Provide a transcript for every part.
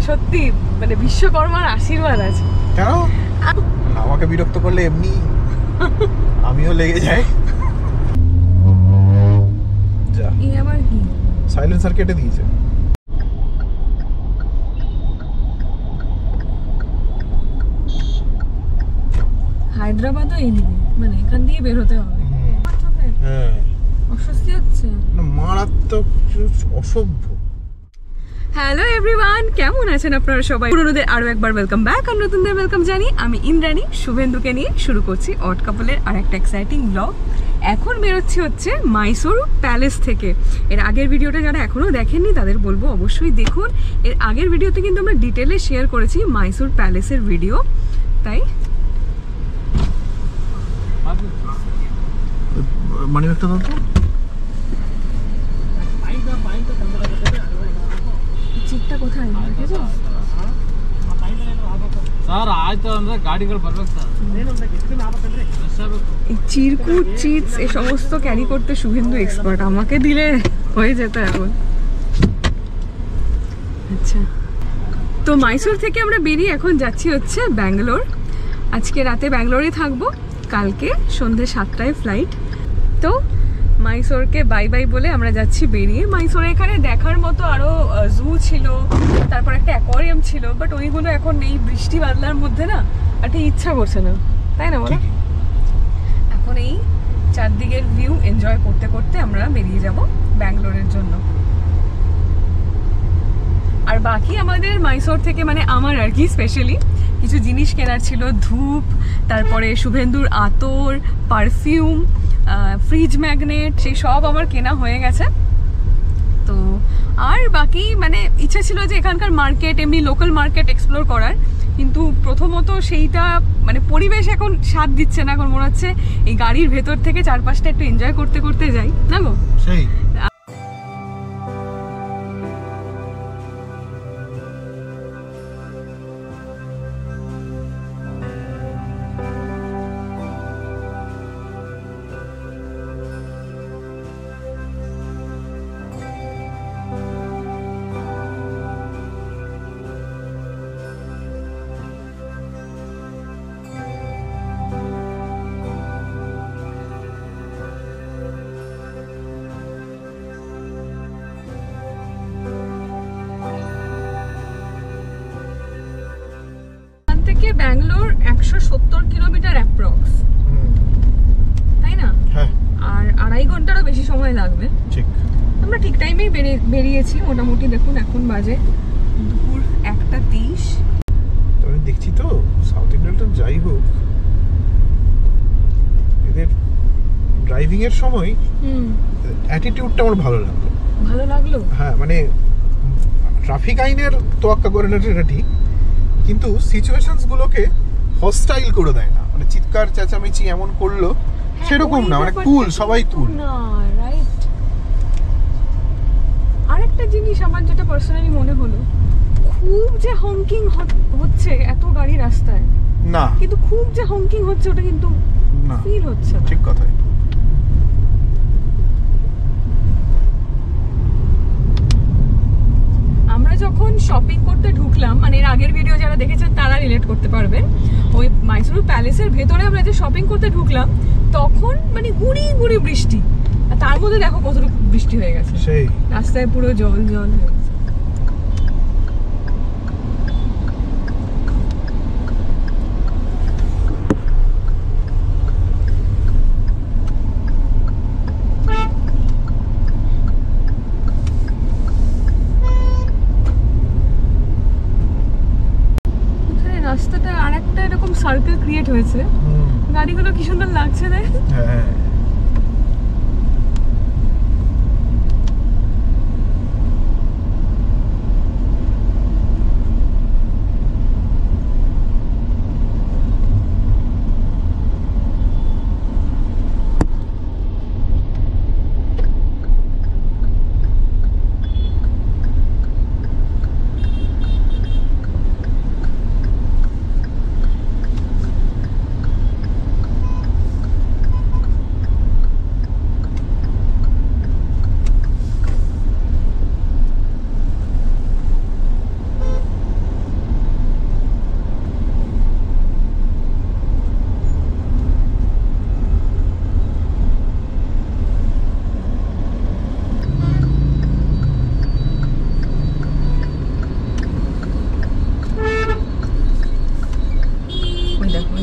সত্যি মানে বিশ্বকর্মার আশীর্বাদ আছে। কেন আমাকে বিরক্ত করলে এমনি আমিও লেগে যাই। যা এই আবার কি সাইলেন্সার কেটে দিয়েছে। হায়দ্রাবাদও এইদিকে, মানে এখান দিয়ে বের হতে হবে। হ্যাঁ অস্বস্তি হচ্ছে, মারাত্মক অসভ্য। হ্যালো এভরিওয়ান, কেমন আছেন আপনারা সবাই? পুরনোদের আরো একবার ওয়েলকাম ব্যাক আর নতুনদের ওয়েলকাম জানি। আমি ইন্দ্রাণী শুভেন্দুকে নিয়ে শুরু করছি অড কাপলের আর একটা এক্সাইটিং ব্লগ। এখন বেরোচ্ছি হচ্ছে মাইসোর প্যালেস থেকে। এর আগের ভিডিওটা যারা এখনো দেখেননি তাদের বলবো অবশ্যই দেখুন। এর আগের ভিডিওতে কিন্তু আমরা ডিটেলে শেয়ার করেছি মাইসোর প্যালেসের ভিডিও, তাই মানি ব্যাগটা দাও তো। চিটটা কোথায় দেখেছো? ಸರ್ ಆಯ್ತು ಅಂದ್ರೆ ಗಾಡಿಗಳು ಬರ್ಬೇಕು ಸರ್। এই চিরকুট চিটস এই সমস্ত ক্যারি করতে শুভেন্দু এক্সপার্ট, আমাকে দিলে হয়ে যেত এখন। আচ্ছা, তো মাইসোর থেকে আমরা বেরিয়ে এখন যাচ্ছি হচ্ছে ব্যাঙ্গালোর। আজকে রাতে ব্যাঙ্গালোরে থাকবো, কালকে সন্ধ্যে 7টায় ফ্লাইট। তো মাইসোরকে বাই বাই বলে আমরা যাচ্ছি বেরিয়ে। মাইসোরে এখানে দেখার মতো আরো জু ছিল, তারপর একটা অ্যাকোয়ারিয়াম ছিল, বাট ওইগুলো এখন নেই, বৃষ্টি বাদলার মধ্যে না একটা ইচ্ছা করছে না, তাই না বলো? এখন এই চারদিকের ভিউ এনজয় করতে করতে আমরা বেরিয়ে যাব ব্যাঙ্গালোরের জন্য। আর বাকি আমাদের মাইসোর থেকে মানে আমার আর কি স্পেশালি কিছু জিনিস কেনার ছিল, ধূপ, তারপরে শুভেন্দুর আতর, পারফিউম, ফ্রিজ ম্যাগনেট, সেই সব আমার কেনা হয়ে গেছে। তো আর বাকি মানে ইচ্ছা ছিল যে এখানকার মার্কেট, এমনি লোকাল মার্কেট এক্সপ্লোর করার, কিন্তু প্রথমত সেইটা মানে পরিবেশ এখন সাথ দিচ্ছে না। এখন মনে হচ্ছে এই গাড়ির ভেতর থেকে চারপাশটা একটু এনজয় করতে করতে যাই, না গো? সেই ব্যাঙ্গালোর 170 কিলোমিটার অ্যাপ্রক্স, তাই না? হ্যাঁ, আর 2.5 ঘন্টারও বেশি সময় লাগবে। ঠিক। আমরা ঠিক টাইমেই বেরিয়েছি মোটামুটি। দেখুন এখন বাজে দুপুর 1:30। তবে দেখছি তো সাউথ ইন্ডিয়ানটা যাই হোক, এদের ড্রাইভিং এর সময় অ্যাটিটিউডটা আমার ভালো লাগলো। ভালো লাগলো? হ্যাঁ, মানে ট্রাফিক আইনের তোয়াক্কা করে না সেটা ঠিক, কিন্তু সিচুয়েশনস গুলোকে হস্টাইল করে দেয় না। মানে চিৎকার চেঁচামেচি এমন করলো সেরকম না, মানে কুল, সবাই কুল না, রাইট। আরেকটা জিনিস আমার যেটা পার্সোনালি মনে হলো, খুব যে হংকিং হচ্ছে এত গাড়ি রাস্তায় না, কিন্তু খুব যে হংকিং হচ্ছে ওটা কিন্তু না ফিল হচ্ছে না। ঠিক কথাই। আমরা যখন শপিং করতে ঢুকলাম, মানে এর আগের ভিডিও যারা দেখেছেন তারা রিলেট করতে পারবেন, ওই মাইসোর প্যালেসের ভেতরে আমরা যে শপিং করতে ঢুকলাম তখন মানে গুড়ি গুড়ি বৃষ্টি, আর তার মধ্যে দেখো কতটুকু বৃষ্টি হয়ে গেছে, সেই রাস্তায় পুরো জল জল হয়ে গেছে। রাস্তাটা আরেকটা এরকম সার্কেল ক্রিয়েট হয়েছে, গাড়িগুলো কি সুন্দর লাগছে না? হ্যাঁ,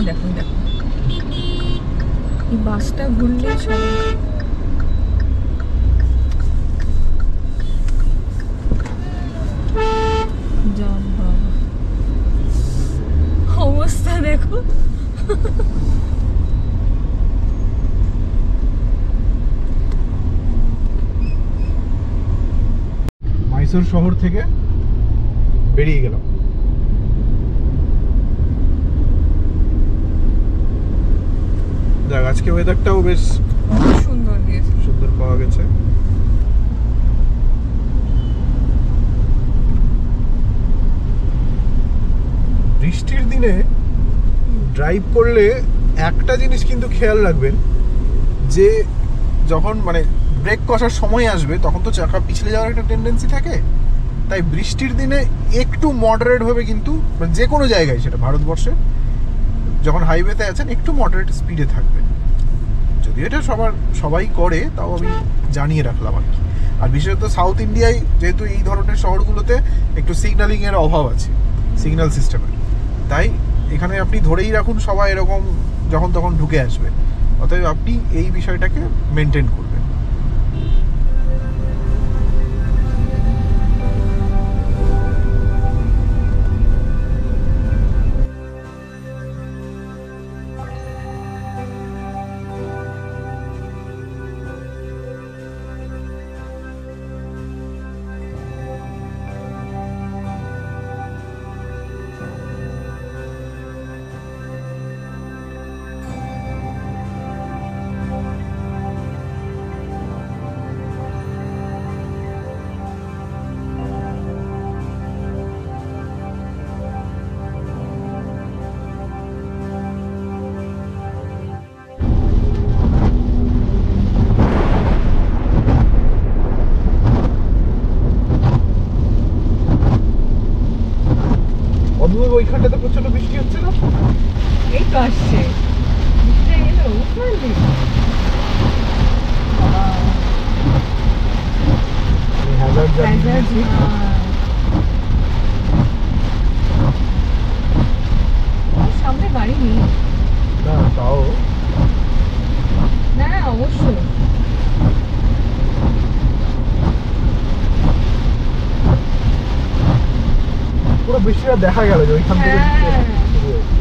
দেখো দেখো, এই বাসটা ঘুরলে সব অবস্থা দেখো। মাইসোর শহর থেকে বেরিয়ে গেলাম। দেখ আজকে ওয়েদারটাও বেশ সুন্দর দিয়েছে। সুন্দর পাওয়া গেছে। বৃষ্টির দিনে ড্রাইভ করলে একটা জিনিস কিন্তু খেয়াল রাখবেন, যে যখন মানে ব্রেক কষার সময় আসবে তখন তো চাকা পিছলে যাওয়ার একটা টেন্ডেন্সি থাকে। তাই বৃষ্টির দিনে একটু মডারেট ভাবে কিন্তু মানে যে কোনো জায়গায়, সেটা ভারতবর্ষে যখন হাইওয়েতে আছেন একটু মডারেট স্পিডে থাকবেন। যদি এটা সবাই করে তাও আমি জানিয়ে রাখলাম আর কি। আর বিশেষত সাউথ ইন্ডিয়ায় যেহেতু এই ধরনের শহরগুলোতে একটু সিগন্যালিং এর অভাব আছে, সিগন্যাল সিস্টেমের, তাই এখানে আপনি ধরেই রাখুন সবাই এরকম যখন তখন ঢুকে আসবে। অতএব আপনি এই বিষয়টাকে মেনটেন করবেন। ওইখানটাতে প্রচন্ড বৃষ্টি হচ্ছে না? এই তো আসছে বৃষ্টিটা এলো সামনে গাড়ি নেই না, তাও না অবশ্যই। পুরো বৃষ্টিটা দেখা গেল যে ওইখান থেকে শুরু হয়েছে।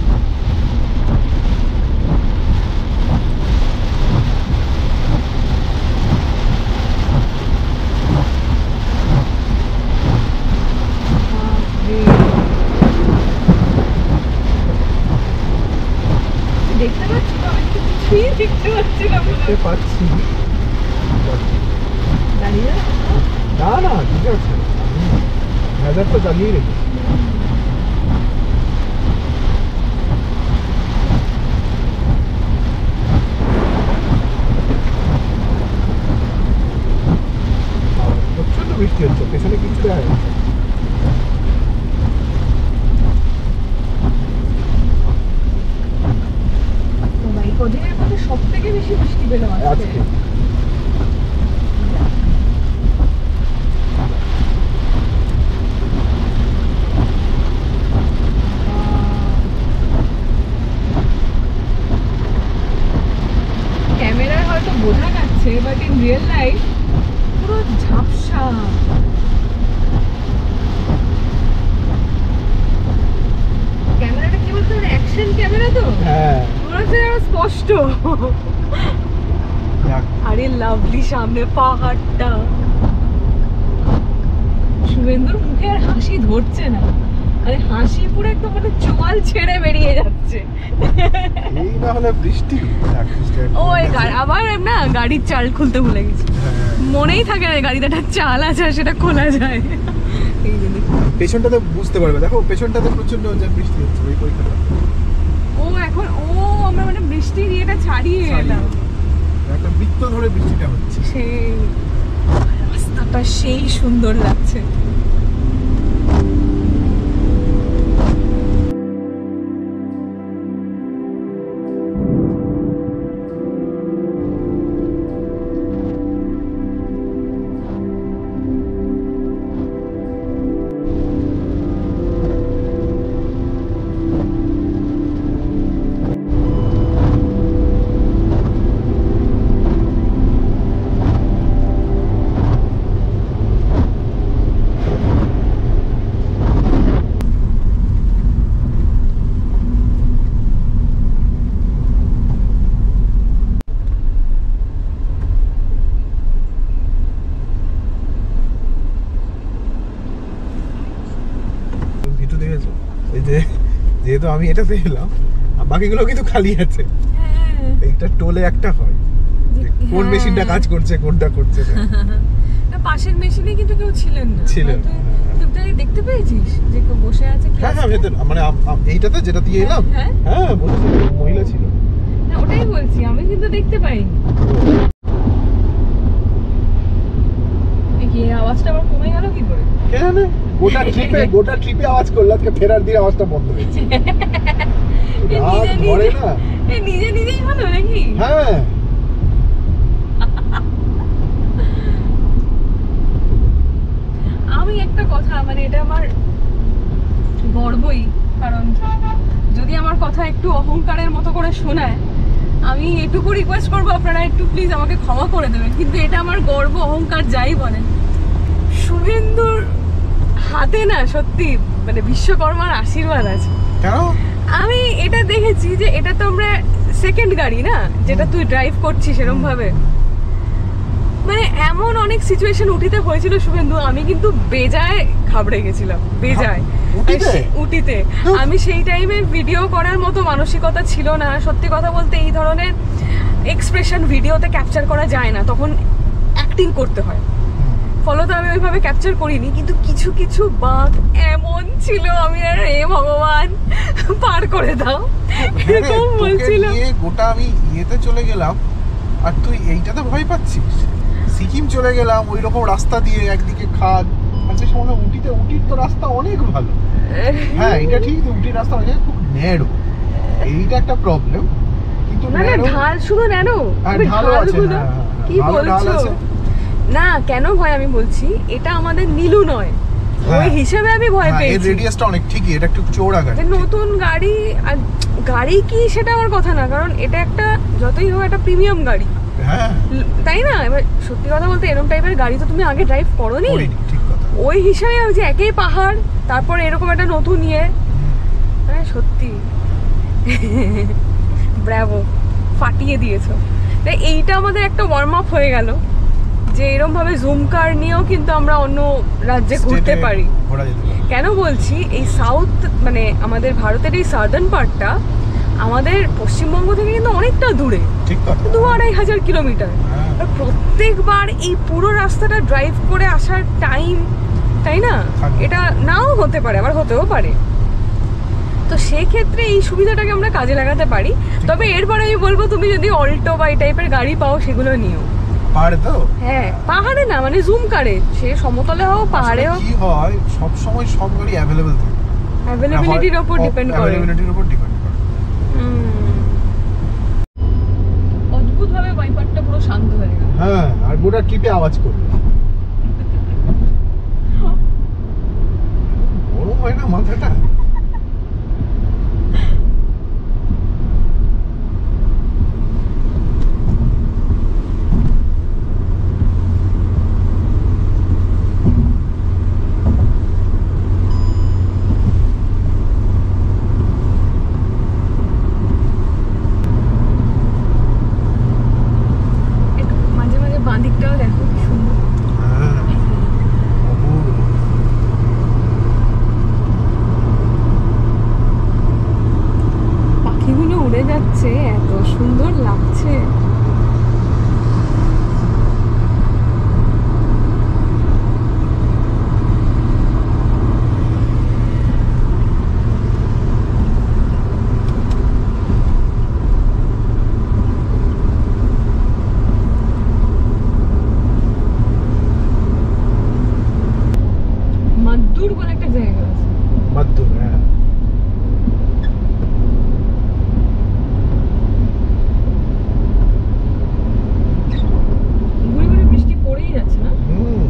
দেখতে পাচ্ছি তো, আমি তো কিছুই দেখতে পাচ্ছি না। দেখতে পাচ্ছি দাঁড়িয়ে না না ঠিক আছে, হাজার তো চালিয়ে রেখেছি। প্রচন্ড বৃষ্টি হচ্ছে, পেছনে কিছু দেখা যাচ্ছে। কদিনের মধ্যে সব থেকে বেশি বৃষ্টি পেলো আজকে। ক্যামেরায় হয়তো বোঝা যাচ্ছে, বাট ইন রিয়েল লাইফ পুরো ঝাপসা। ক্যামেরাটা কি বলতো, অ্যাকশন ক্যামেরা তো, হ্যাঁ স্পষ্ট। আরে লাভলি সামনে পাহাড়টা, শুভেন্দুর মুখে আর হাসি ধরছে না, আরে হাসি পুরো একদম মানে চোয়াল ছেড়ে বেরিয়ে যাচ্ছে। এই না হলে বৃষ্টি। ওই আবার না গাড়ির চাল খুলতে ভুলে গেছি, মনেই থাকে না গাড়িতে একটা চাল আছে সেটা খোলা যায়। এই জন্য পেছনটাতে বুঝতে পারবে, দেখো পেছনটাতে প্রচন্ড বৃষ্টি হচ্ছে ওই পরীক্ষাটা। ও এখন আমরা মানে বৃষ্টির ইয়েটা ছাড়িয়ে এলাম, একটা বৃত্ত ধরে বৃষ্টিটা হচ্ছে। সেই রাস্তাটা সেই সুন্দর লাগছে। কিন্তু আমি এটাতে এলাম, আর বাকিগুলো কিন্তু খালি আছে। হ্যাঁ এইটা টোলে একটা হয় যে কোন হ্যাঁ। মেশিনটা কাজ করছে কোনটা করছে না। না, পাশের মেশিনে কিন্তু কেউ ছিলেন না। ছিলেন না, তুই তুই দেখতে পেয়েছিস যে কেউ বসে আছে হ্যাঁ class হ্যাঁ, ভেতর মানে এইটাতে যেটা দিয়ে এলাম, হ্যাঁ। হ্যাঁ বসেছিল, মহিলা ছিল। না, ওটাই বলছি, আমি কিন্তু দেখতে পাইনি। কি আওয়াজটা আবার কমে গেল কি করে? কে জানে, গোটা ট্রিপে আওয়াজ করলো, আজকে ফেরার দিয়ে আওয়াজটা বন্ধ হয়েছে। এ রাত নিজে ধরে নিজে- না। এ নিজেই হলো নাকি? হ্যাঁ আমি একটা কথা, মানে এটা আমার গর্বই, কারণ যদি আমার কথা একটু অহংকারের মতো করে শোনায়, আমি এটুকু রিকোয়েস্ট করবো আপনারা একটু প্লিজ আমাকে ক্ষমা করে দেবেন, কিন্তু এটা আমার গর্ব অহংকার যাই বলেন। শুভেন্দুর হাতে না সত্যি মানে বিশ্বকর্মার আশীর্বাদ আছে। কেন? আমি এটা দেখেছি যে এটা তো আমরা সেকেন্ড গাড়ি না যেটা তুই ড্রাইভ করছিস এরকম ভাবে, মানে এমন অনেক সিচুয়েশন উঠিতে হয়েছিল শুভেন্দু, আমি কিন্তু বেজায় ঘাবড়ে গেছিলাম, বেজায়। উটিতে? উটিতে আমি সেই টাইমে ভিডিও করার মতো মানসিকতা ছিল না। সত্যি কথা বলতে এই ধরনের এক্সপ্রেশন ভিডিওতে ক্যাপচার করা যায় না, তখন অ্যাক্টিং করতে হয়, ফলত আমি ওইভাবে ক্যাপচার করিনি। কিন্তু কিছু কিছু বাঁক এমন ছিল, আমি আর হে ভগবান পার করে দাও এরকম বলছিল। গোটা আমি ইয়েতে চলে গেলাম আর তুই এইটাতে ভয় পাচ্ছিস। সিকিম চলে গেলাম ওই রকম রাস্তা দিয়ে, একদিকে খাদ, আর সে সময় উটির তো রাস্তা অনেক ভালো। হ্যাঁ এটা ঠিক, উটির রাস্তা অনেক খুব ন্যারো, এইটা একটা প্রবলেম। কিন্তু না না, ঢাল শুধু ন্যানো, ঢালও আছে, ঢালগুলো হ্যাঁ, কি ভালো ঢাল বলছো? আছে। না কেন ভয় আমি বলছি, এটা আমাদের নীলু নয়, হ্যাঁ। ওই হিসেবে আমি ভয় এর পেয়েছি। রেডিয়াসটা অনেক ঠিকই, এটা একটু চৌড়া গাড়ি। যে নতুন গাড়ি, আর গাড়ি কি সেটা আমার কথা না, কারণ এটা একটা যতই হোক একটা প্রিমিয়াম গাড়ি, হ্যাঁ তাই না? এবার সত্যি কথা বলতে এরকম টাইপের গাড়ি তো তুমি আগে ড্রাইভ করোনি, করিনি, ঠিক কথা। ওই হিসাবে আমি যে একই পাহাড়, তারপর এরকম একটা নতুন ইয়ে, মানে সত্যি ব্র্যাভো, ফাটিয়ে দিয়েছো। তাই এইটা আমাদের একটা ওয়ার্ম আপ হয়ে গেল যে এরকম ভাবে জুম কার নিয়েও কিন্তু আমরা অন্য রাজ্যে ঘুরতে State-এ পারি। ঘোরা যেতে পারে। কেন বলছি, এই সাউথ মানে আমাদের ভারতের এই সাউদার্ন পার্টটা আমাদের পশ্চিমবঙ্গ থেকে কিন্তু অনেকটা দূরে, ঠিক কথা। 2-2.5 কিলোমিটার। হ্যাঁ। আর প্রত্যেকবার এই পুরো রাস্তাটা ড্রাইভ করে আসার টাইম, তাই না, থাকবে। এটা নাও হতে পারে, আবার হতেও পারে। তো সেক্ষেত্রে এই সুবিধাটাকে আমরা কাজে লাগাতে পারি। তবে এরপরে আমি বলবো তুমি যদি অল্টো বা এই টাইপের গাড়ি পাও সেগুলো নিও। পাহাড়ে তো হ্যাঁ পাহাড়ে না, মানে জুম কারে, সে সমতলে হোক পাহাড়ে হোক, কি হয় সব সময় সব গাড়ি অ্যাভেলেবল থাকে, অ্যাভেলেবিলিটির উপর ডিপেন্ড করে। অ্যাভেলেবিলিটির উপর ডিপেন্ড করে। অদ্ভুত ভাবে ওয়াইপারটা পুরো শান্ত হয়ে গেল। হ্যাঁ, আর গোটা ট্রিপে আওয়াজ করবে। গরম হয় না মাথাটা? একটু মাঝে মাঝে বাঁ দিকটাও দেখো কি সুন্দর। হ্যাঁ, অপূর্ব। পাখিগুলো উড়ে যাচ্ছে, এত সুন্দর লাগছে। মাদুর বলে একটা জায়গা আছে। মাধ্যম, হ্যাঁ। গুড়ি গুড়ি বৃষ্টি পড়েই যাচ্ছে না? হুম।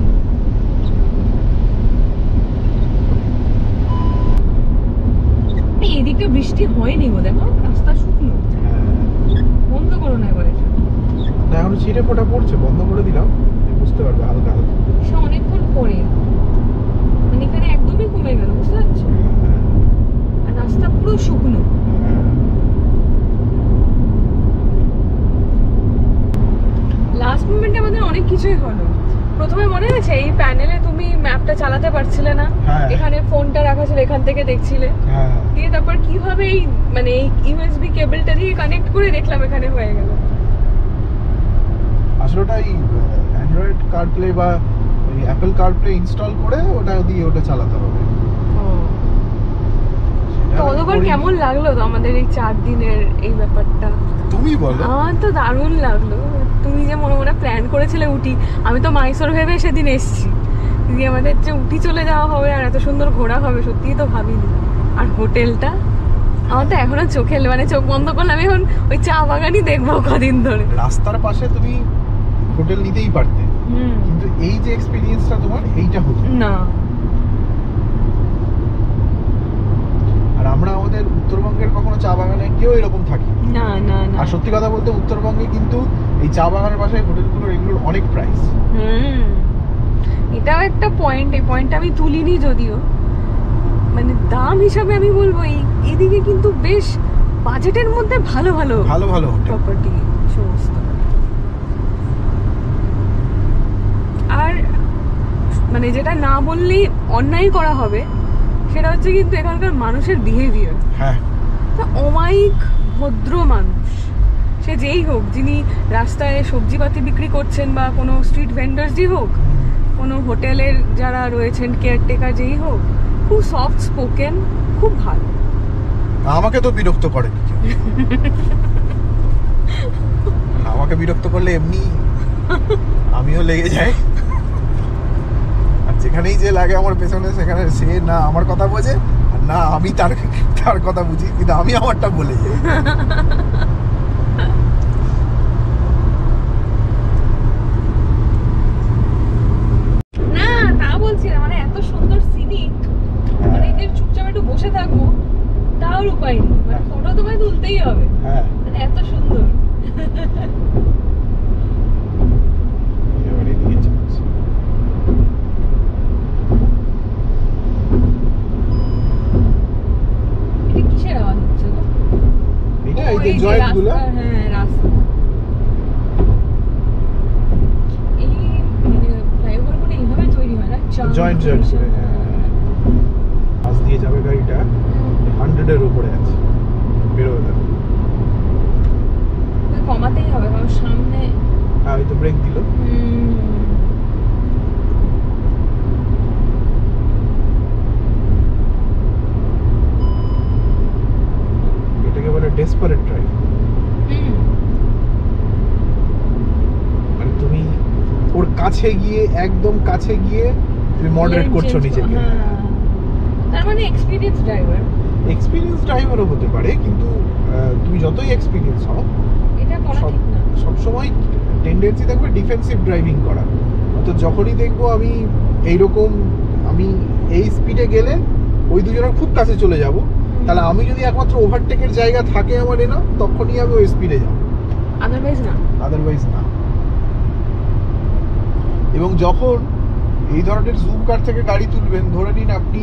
এই এদিকটা বৃষ্টি হয়নি গো, দেখো রাস্তা শুকনো। হ্যাঁ। বন্ধ করো না এবার এটা। না, এখন ছিটে ফোটা পড়ছে, বন্ধ করে দিলাম, বুঝতে পারবে হালকা হালকা। সে অনেকক্ষণ পরে, মানে এখানে একদমই কমে গেল, বুঝতে পারছো? হ্যাঁ, আর রাস্তা পুরো শুকনো। হ্যাঁ। লাস্ট মোমেন্টে আমাদের অনেক কিছুই হলো। প্রথমে মনে আছে এই প্যানেলে তুমি ম্যাপটা চালাতে পারছিলে না, হ্যাঁ। এখানে ফোনটা রাখা ছিল, এখান থেকে দেখছিলে, হ্যাঁ দিয়ে তারপর কিভাবে এই মানে এই ইউএসবি কেবলটা দিয়ে কানেক্ট করে দেখলাম এখানে হয়ে গেল। আসলে ওটা এই অ্যান্ড্রয়েড কারপ্লে বা ওই অ্যাপল কারপ্লে ইনস্টল করে ওটা দিয়ে ওটা চালাতে হবে। তো অতবার কেমন লাগলো তো আমাদের এই 4 দিনের এই ব্যাপারটা? তুমি বলো। আমার তো দারুণ লাগলো। তুমি যে মনে মনে প্ল্যান করেছিলে উটি, আমি তো মাইসোর ভেবে সেদিন এসেছি, দিয়ে আমাদের যে উটি চলে যাওয়া হবে আর এত সুন্দর ঘোরা হবে সত্যিই তো ভাবিনি। আর হোটেলটা আমার তো এখনো চোখে মানে চোখ বন্ধ করলে আমি এখন ওই চা বাগানই দেখবো কদিন ধরে। রাস্তার পাশে তুমি হোটেল নিতেই পারতে, কিন্তু এই যে এক্সপেরিয়েন্সটা তোমার এইটা হতো না। আর আমরা আমাদের উত্তরবঙ্গের কখনো চা বাগানে কেউ এরকম থাকি না না না। আর সত্যি কথা বলতে উত্তরবঙ্গে কিন্তু এই চা বাগানের পাশে হোটেলগুলোর এগুলোর অনেক প্রাইস। এটাও একটা পয়েন্ট, এই পয়েন্টটা আমি তুলিনি যদিও, মানে দাম হিসাবে আমি বলবো এদিকে কিন্তু বেশ বাজেটের মধ্যে ভালো ভালো ভালো ভালো হোটেল প্রপার্টি সমস্ত। আর মানে যেটা না বললেই অন্যায় করা হবে সেটা হচ্ছে কিন্তু এখানকার মানুষের বিহেভিয়ার। হ্যাঁ, অমায়িক ভদ্র মানুষ, সে যেই হোক, যিনি রাস্তায় সবজিপাতি বিক্রি করছেন বা কোনো স্ট্রিট ভেন্ডার্সই হোক, কোনো হোটেলের যারা রয়েছেন কেয়ারটেকার যেই হোক, খুব সফট স্পোকেন, খুব ভালো। আমাকে তো বিরক্ত করে আমাকে বিরক্ত করলে এমনি আমিও লেগে যাই, আর যেখানেই যে লাগে আমার পেছনে সেখানে সে না আমার কথা বোঝে আর না আমি তার কথা বুঝি, কিন্তু আমি আমারটা বলে যাই। না তা বলছি না, মানে এত সুন্দর সিনিক, মানে এদের চুপচাপ একটু বসে থাকবো তাও উপায় নেই, মানে ফটো তোমায় তুলতেই হবে, হ্যাঁ মানে এত সুন্দর। এবারে এদিকে যাচ্ছি। এটা কিসের আওয়াজ হচ্ছে গো? এটা এই ও, যে এই যে জয়েন্ট গুলো, রাস্তা, হ্যাঁ রাস্তা, এই মানে ফ্লাইওভার গুলো এইভাবে তৈরি হয় না, জয়েন্ট করে, পাশ দিয়ে যাবে গাড়িটা, 100-এর উপরে আছে, বেরোবে না। কমাতেই হবে কারণ সামনে। হ্যাঁ, ওই তো ব্রেক দিল। এটাকে বলে ডেসপারেট ড্রাইভ, মানে তুমি ওর কাছে গিয়ে, একদম কাছে গিয়ে তুমি মডারেট করছো নিজেকে। তার মানে এক্সপেরিয়েন্স ড্রাইভার, এক্সপেরিয়েন্স ড্রাইভারও হতে পারে, কিন্তু তুমি যতই এক্সপেরিয়েন্স হও, এটা করা ঠিক না। সবসময় টেন্ডেন্সি থাকবে ডিফেন্সিভ ড্রাইভিং করা। তো যখনই দেখবো আমি এইরকম, আমি এই স্পিডে গেলে ওই দুজনের খুব কাছে চলে যাব, তাহলে আমি যদি একমাত্র ওভারটেকের জায়গা থাকে আমার না, তখনই আমি ওই স্পিডে যাব, আদারওয়াইজ না। এবং যখন এই ধরনের জুম কার থেকে গাড়ি তুলবেন, ধরে নিন আপনি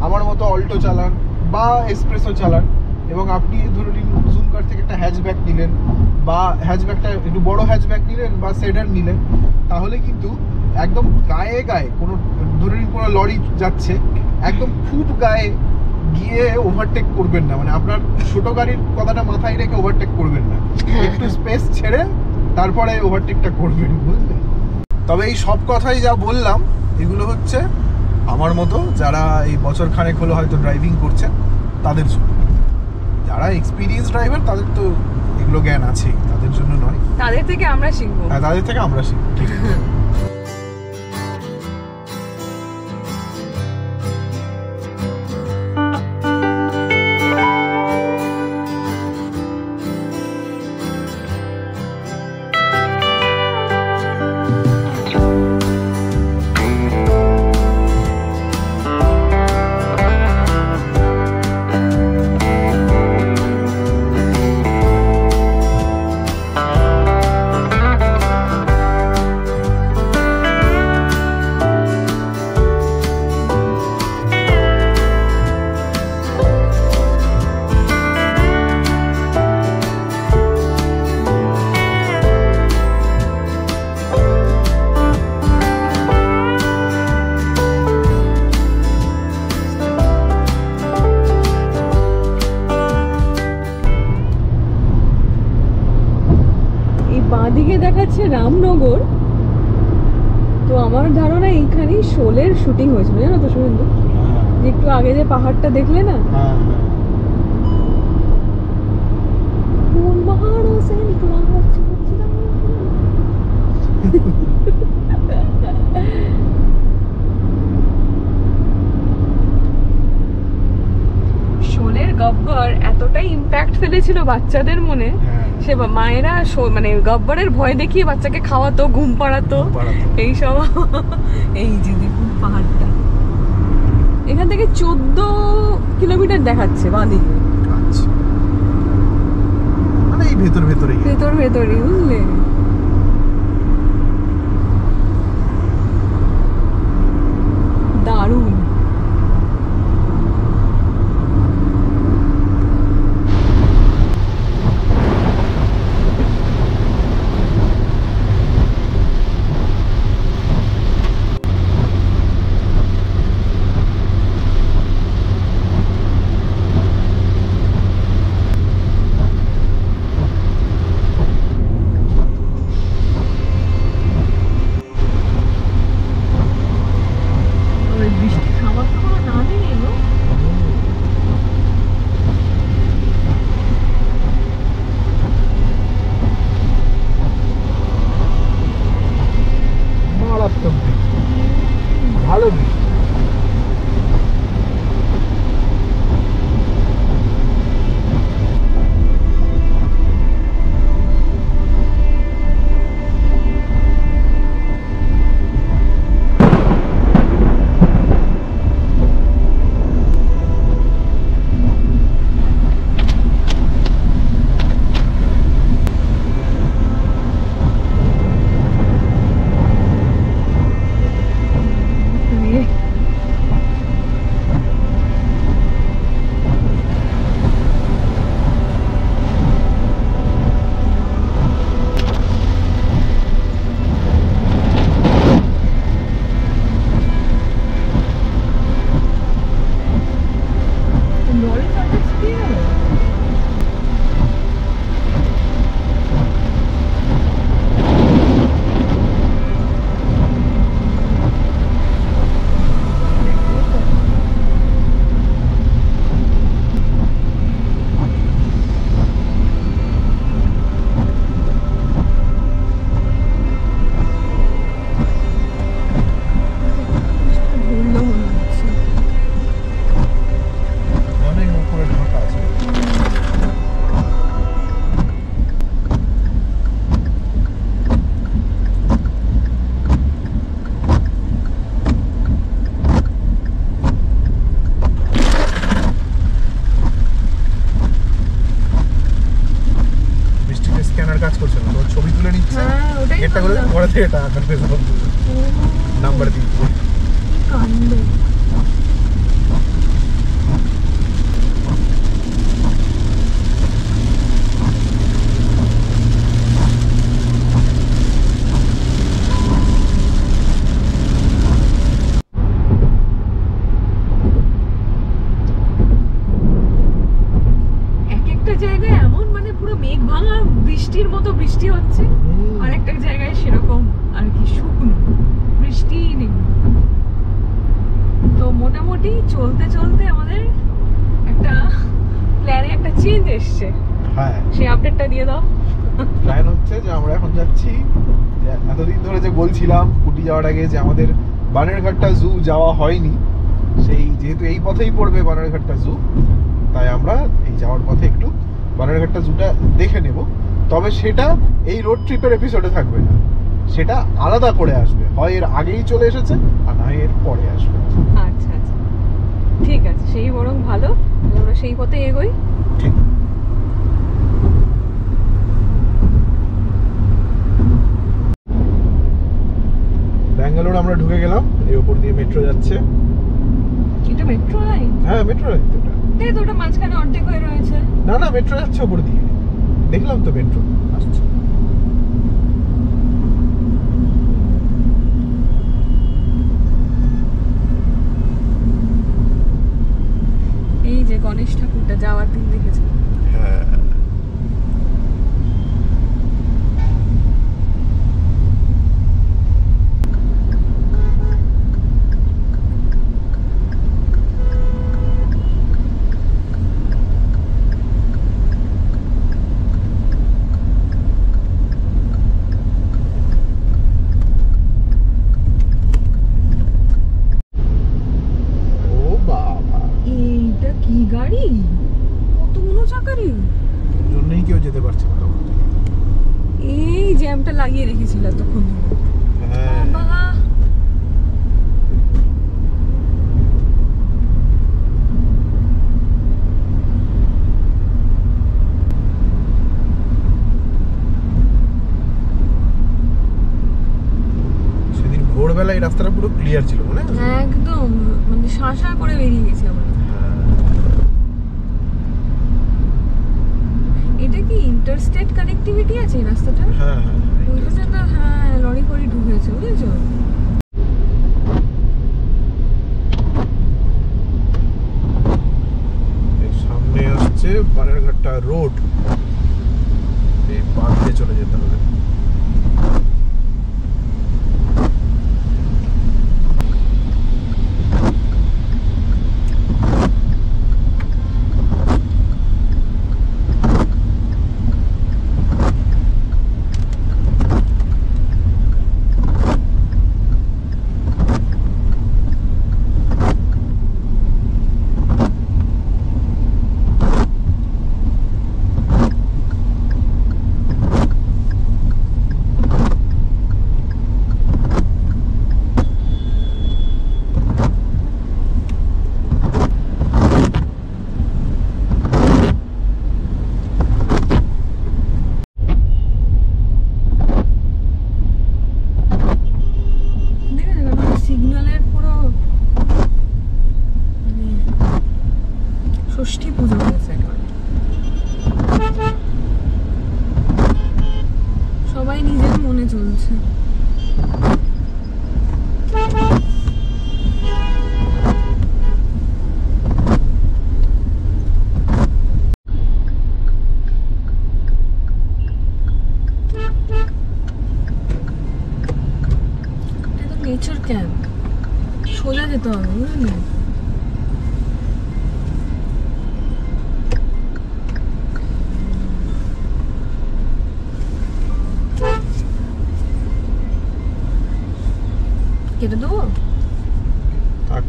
আমার মতো অল্টো চালান বা এক্সপ্রেসও চালান, এবং আপনি ধরে নিন জুম কার থেকে একটা হ্যাচব্যাক নিলেন, বা হ্যাচব্যাকটা একটু বড় হ্যাচব্যাক নিলেন বা সেডার নিলেন, তাহলে কিন্তু একদম গায়ে গায়ে কোনো, ধরে নিন কোনো লরি যাচ্ছে, একদম খুব গায়ে গিয়ে ওভারটেক করবেন না, মানে আপনার ছোট গাড়ির কথাটা মাথায় রেখে ওভারটেক করবেন না, একটু স্পেস ছেড়ে তারপরে ওভারটেকটা করবেন, বুঝলেন? তবে এই সব কথাই যা বললাম, এগুলো হচ্ছে আমার মতো যারা এই বছর খানেক হলো হয়তো ড্রাইভিং করছেন তাদের জন্য। যারা এক্সপিরিয়েন্স ড্রাইভার তাদের তো এগুলো জ্ঞান আছে, তাদের জন্য নয়, তাদের থেকে আমরা শিখবো। হ্যাঁ, তাদের থেকে আমরা শিখবো, ঠিক আছে। বাঁদিকে দেখাচ্ছে রামনগর। তো আমার ধারণা এইখানেই শোলের শুটিং হয়েছিল, জানো তো শুভেন্দু? যে একটু আগে যে পাহাড়টা দেখলে না, কোন পাহাড় সে নিকলা শোলের গব্বর এতটাই ইম্প্যাক্ট ফেলেছিল বাচ্চাদের মনে, সে মায়েরা মানে গব্বরের ভয় দেখিয়ে বাচ্চাকে খাওয়াতো, ঘুম পাড়াতো এইসব। এই যে দেখুন পাহাড়টা, এখান থেকে 14 কিলোমিটার দেখাচ্ছে বাঁদিকে। আচ্ছা, মানে এই ভেতরে বুঝলে। দারুণ। বৃষ্টি থামার তো কোনো নামই নেই গো। মারাত্মক বৃষ্টি, ভালো বৃষ্টি। এটা করে পরে থেকে এটা আকারে নাম্বার দিচ্ছে কাণ্ড। জায়গায় এমন মানে পুরো মেঘ ভাঙা বৃষ্টির মতো বৃষ্টি হচ্ছে, আর একটা জায়গায় সেরকম আর কি শুকনো বৃষ্টি নেই। তো মোটামুটি চলতে চলতে আমাদের একটা প্ল্যানে একটা চেঞ্জ এসছে। হ্যাঁ, সেই আপডেটটা দিয়ে দাও। প্ল্যান হচ্ছে যে আমরা এখন যাচ্ছি, এতদিন ধরে যে বলছিলাম কুটি যাওয়ার আগে যে আমাদের বানেরঘাটটা জু যাওয়া হয়নি, সেই যেহেতু এই পথেই পড়বে বানেরঘাটটা জু, তাই আমরা এই যাওয়ার পথে একটু বানেরঘাটটা জুটা দেখে নেব। তবে সেটা এই রোড ট্রিপের এপিসোডে থাকবে না, সেটা আলাদা করে আসবে, হয় এর আগেই চলে এসেছে আর না এর পরে আসবে। আচ্ছা আচ্ছা, ঠিক আছে, সেই বরং ভালো, আমরা সেই পথে এগোই। ঠিক। ব্যাঙ্গালোর আমরা ঢুকে গেলাম, এই উপর দিয়ে মেট্রো যাচ্ছে। এটা মেট্রো লাইন? হ্যাঁ, মেট্রো লাইন তো এটা। এই তো ওটা মাঝখানে অর্ধেক হয়ে রয়েছে। না না, মেট্রো যাচ্ছে উপর দিয়ে, দেখলাম তো মেট্রো আসছে। এই যে গণেশ ঠাকুরটা যাওয়ার দিন দেখেছে। হ্যাঁ, পারি? জন্যই কেউ যেতে পারছে না তখন। এই জ্যামটা লাগিয়ে রেখেছিল তখন। হ্যাঁ বাবা সেদিন ভোরবেলা এই রাস্তাটা পুরো ক্লিয়ার ছিল মনে আছে? একদম মানে শাঁসা করে বেরিয়ে গেছি আমরা। এটা কি ইন্টারস্টেট কানেক্টিভিটি আছে এই রাস্তাটা? হ্যাঁ হ্যাঁ ওই জন্য তো হ্যাঁ লরি ফরি ঢুকেছে বুঝেছো। এই সামনে হচ্ছে বানারঘাটটা রোড, এই পার দিয়ে চলে যেতে হবে। সিগন্যালের পুরো মানে ষষ্ঠী পুজো হয়েছে একেবারে। সবাই নিজের মনে চলছে। নেচার ক্যাম্প সোজা যেতে হবে বুঝলি। কেটে দেবো? থাক।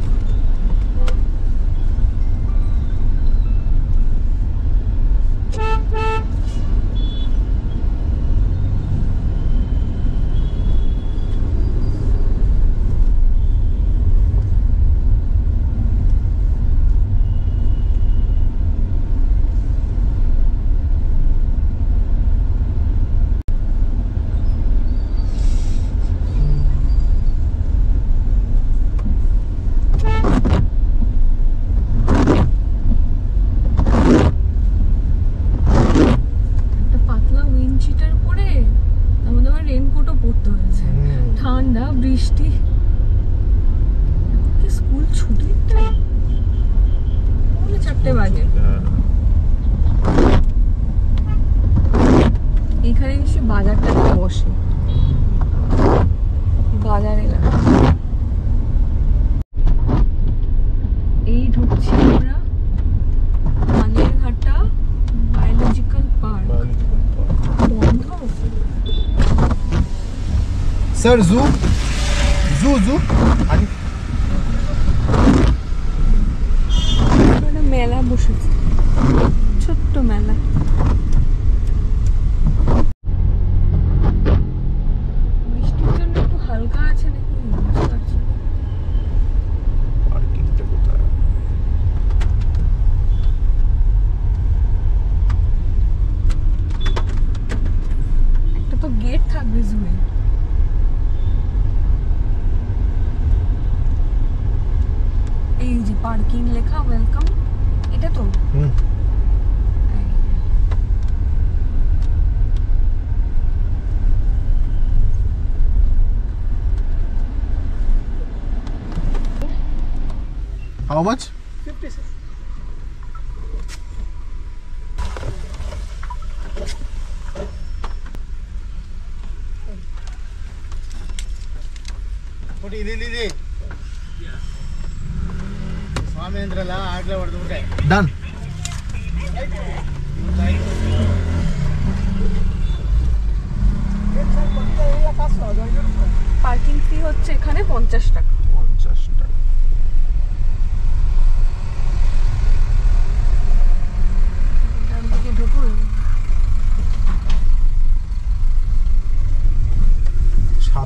ঠান্ডা বৃষ্টি স্কুল ছুটির টাইম 4:30 বাজে। এখানে নিশ্চয়ই বাজারটা বসে, বাজার এলাকা। এই ঢুকছি আমরা বানেরঘাটা বায়োলজিক্যাল পার্ক। বন্ধ স্যার জু জু জু আগে একটা মেলা বসেছে, ছোট্ট মেলা। বৃষ্টির জন্য একটু হালকা আছে নাকি বুঝতে পারছি না। পার্কিংটা কোথায়? একটা তো গেট থাকবে জুড়ে। এই যে পার্কিং লেখা, ওয়েলকাম, এটা তো How much? 50 sir. What is it? ಸ್ವಾಮೀಂದ್ರಲ್ಲ ಆಗ್ಲೇ ಹೊಡೆದ್ಬಿಟ್ಟೆ. Done. পার্কিং ফি হচ্ছে এখানে 50 টাকা। 50 টাকা। এখান থেকে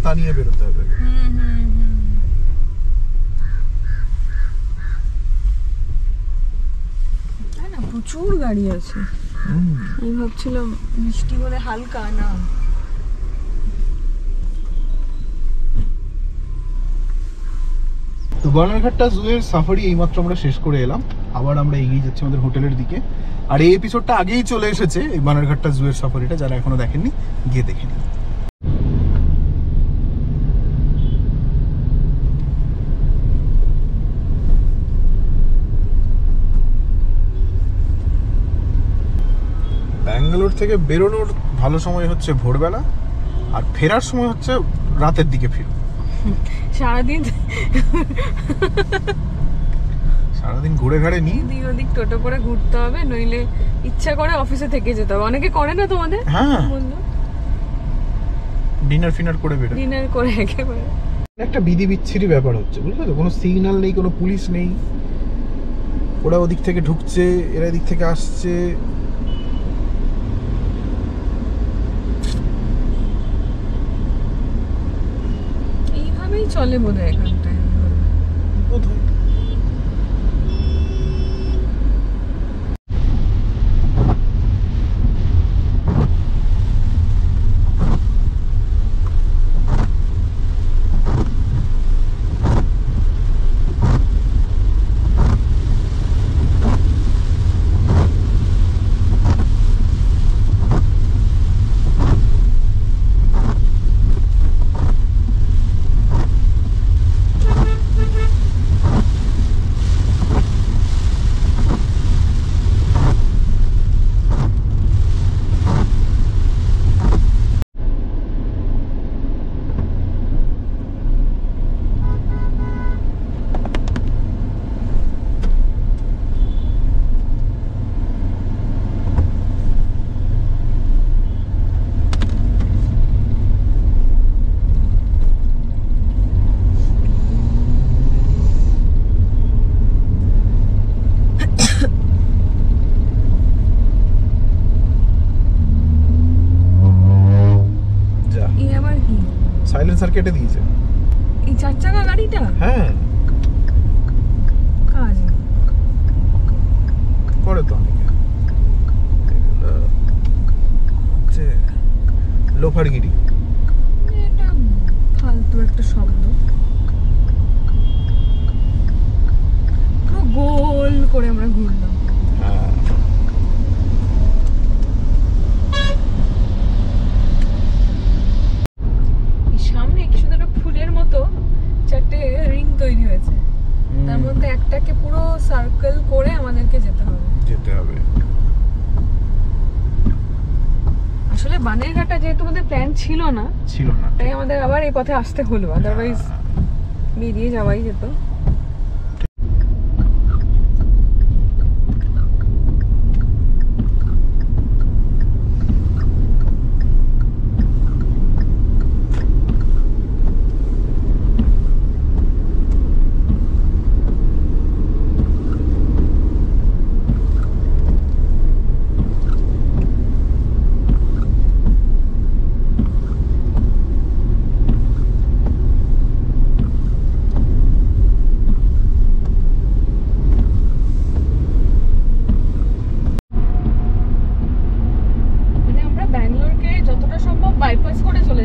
ছাতা নিয়ে বেরোতে হবে। না প্রচুর গাড়ি আছে। আমি ভাবছিলাম বৃষ্টি বলে হালকা না। তো বানারঘাটটা জুয়ের সাফারি এইমাত্র আমরা শেষ করে এলাম। আবার আমরা এগিয়ে যাচ্ছি আমাদের হোটেলের দিকে। আর এই এপিসোডটা আগেই চলে এসেছে, এই বানারঘাটটা জুয়ের সাফারিটা, যারা এখনো দেখেননি গিয়ে দেখে নিন। ব্যাঙ্গালোর থেকে বেরোনোর ভালো সময় হচ্ছে ভোরবেলা, আর ফেরার সময় হচ্ছে রাতের দিকে ফিরব। সারাদিন ঘুরে ঘাড়ে নিই, দিক ওদিক টোটো করে ঘুরতে হবে, নইলে ইচ্ছা করে অফিসে থেকে যেতে হবে। অনেকে করে না তোমাদের? হ্যাঁ, বন্ধু ডিনার ফিনার করে বেরো, ডিনার করে একেবারে। একটা বিধি বিচ্ছিরি ব্যাপার হচ্ছে, বুঝলে তো? কোনো সিগন্যাল নেই, কোনো পুলিশ নেই, ওরা ওদিক থেকে ঢুকছে, এরা এদিক থেকে আসছে। এইভাবেই চলে বোধহয় এখানটায়। বোধহয়। সাইলেন্সার কেটে দিয়েছে এই 4 চাকা গাড়িটা। হ্যাঁ, কাজ করে তো অনেকে, হচ্ছে লোফারগিরি। এটা ফালতু একটা শব্দ। পুরো গোল করে আমরা ঘুরলাম। হ্যাঁ, সামনে কি সুন্দর একটা ফুলের মতো 4টে রিং তৈরি হয়েছে, তার মধ্যে একটাকে পুরো সার্কেল করে আমাদেরকে যেতে হবে। আসলে বানেরঘাটা যেহেতু আমাদের প্ল্যান ছিল না, তাই আমাদের আবার এই পথে আসতে হলো, আদারওয়াইজ বেরিয়ে যাওয়াই যেত।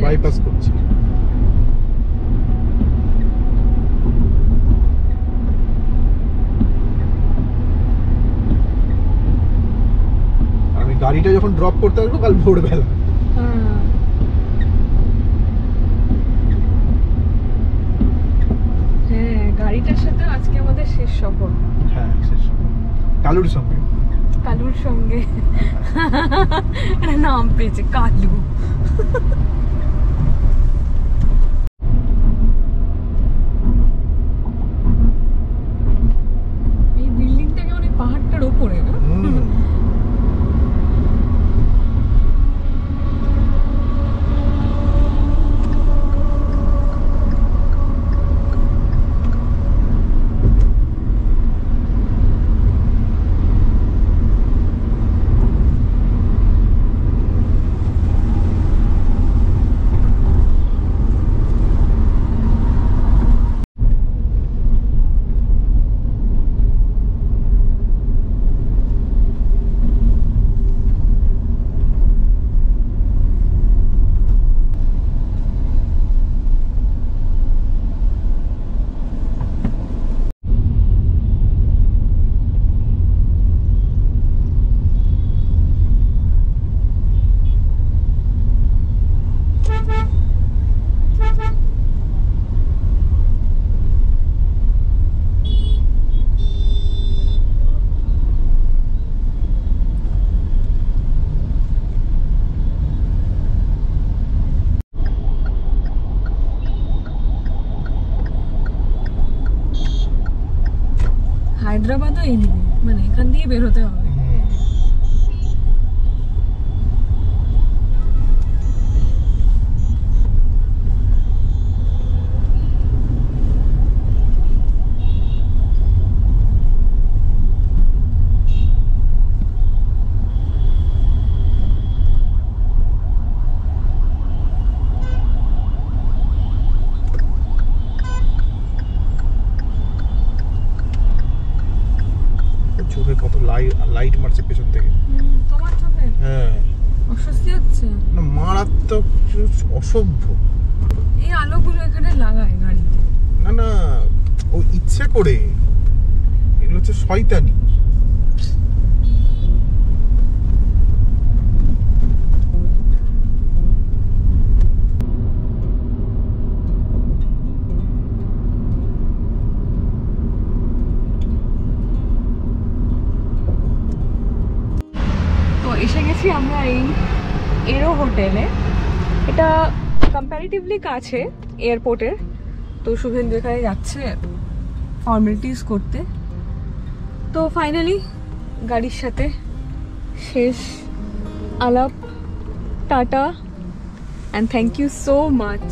বাইপাস করছি। আমি গাড়িটা যখন ড্রপ করতে আসবো কাল ভোরবেলা। হ্যাঁ, গাড়িটার সাথে আজকে আমাদের শেষ সফর। হ্যাঁ, শেষ সফর কালুর সঙ্গে। কালুর সঙ্গে নাম পেয়েছে কালু। এই বিল্ডিংটাকে অনেক পাহাড়টার ওপরে না? হায়দ্রাবাদও এইদিকে, মানে এখান দিয়ে বের হতে হবে। চোখে কত লাইট মারছে পেছন থেকে। তোমার চোখে হ্যাঁ, অস্বস্তি হচ্ছে? না মারাত্মক, অসভ্য। এই আলোগুলো এখানে লাগায় গাড়িতে। না না, ও ইচ্ছে করে, এগুলো হচ্ছে শয়তানি। তো এসে গেছি আমরা এই এরো হোটেলে। এটা কম্প্যারেটিভলি কাছে এয়ারপোর্টের। তো শুভেন্দু এখানে যাচ্ছে ফর্মালিটিস করতে। তো ফাইনালি গাড়ির সাথে শেষ আলাপ। Tata and thank you so much.